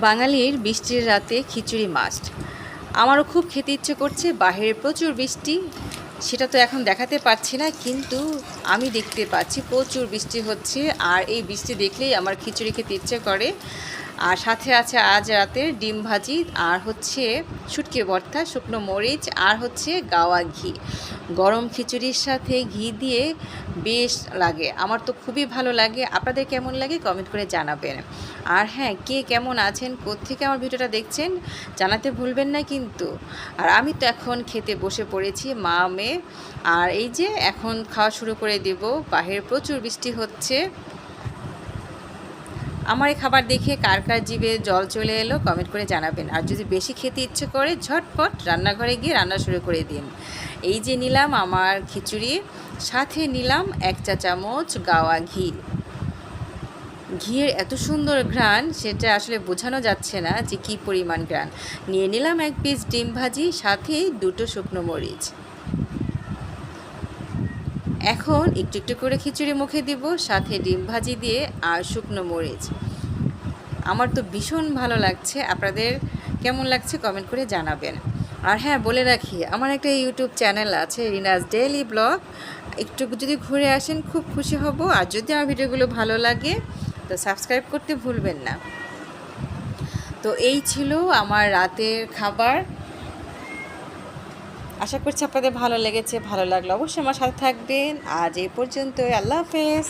বাঙালির বৃষ্টির রাতে খিচুড়ি মাস্ট। আমারও খুব খেতে ইচ্ছে করছে। বাইরে প্রচুর বৃষ্টি, সেটা তো এখন দেখাতে পারছি না, কিন্তু আমি দেখতে পাচ্ছি প্রচুর বৃষ্টি হচ্ছে। আর এই বৃষ্টি দেখলেই আমার খিচুড়ি খেতে ইচ্ছে করে। আর সাথে আছে আজ রাতের ডিম ভাজি, আর হচ্ছে শুটকি ভর্তা, শুকনো মরিচ, আর হচ্ছে গাওয়া ঘি। গরম খিচুড়ির সাথে ঘি দিয়ে বেশ লাগে, আমার তো খুবই ভালো লাগে। আপনাদের কেমন লাগে কমেন্ট করে জানাবেন। আর হ্যাঁ, কে কেমন আছেন, কোত্থেকে আমার ভিডিওটা দেখছেন জানাতে ভুলবেন না কিন্তু। আর আমি তো এখন খেতে বসে পড়েছি, মা মেয়ে। আর এই যে এখন খাওয়া শুরু করে দেব। বাহিরে প্রচুর বৃষ্টি হচ্ছে। আমার এই খাবার দেখে কার কার জিভে জল চলে এলো কমেন্ট করে জানাবেন। আর যদি বেশি খেতে ইচ্ছে করে ঝটপট রান্নাঘরে গিয়ে রান্না শুরু করে দিন। এই যে নিলাম আমার খিচুড়ি, সাথে নিলাম 1 চা চামচ গাওয়া ঘি। ঘিয়ের এত সুন্দর ঘ্রাণ, সেটা আসলে বোঝানো যাচ্ছে না যে কী পরিমাণ ঘ্রাণ। নিয়ে নিলাম 1 পিস ডিম ভাজি, সাথে 2টো শুকনো মরিচ। এখন একটু একটু করে খিচুড়ি মুখে দিব, সাথে ডিম ভাজি দিয়ে আর শুকনো মরিচ। আমার তো ভীষণ ভালো লাগছে। আপনাদের কেমন লাগছে কমেন্ট করে জানাবেন। আর হ্যাঁ, বলে রাখি, আমার একটা ইউটিউব চ্যানেল আছে, রিনাজ ডেইলি ব্লগ। একটু যদি ঘুরে আসেন খুব খুশি হব। আর যদি আমার ভিডিওগুলো ভালো লাগে তো সাবস্ক্রাইব করতে ভুলবেন না। তো এই ছিল আমার রাতের খাবার। আশা করছি আপনাদের ভালো লেগেছে। ভালো লাগলে অবশ্যই আমার সাথে থাকবেন। আজ এই পর্যন্তই। আল্লাহ হাফেজ।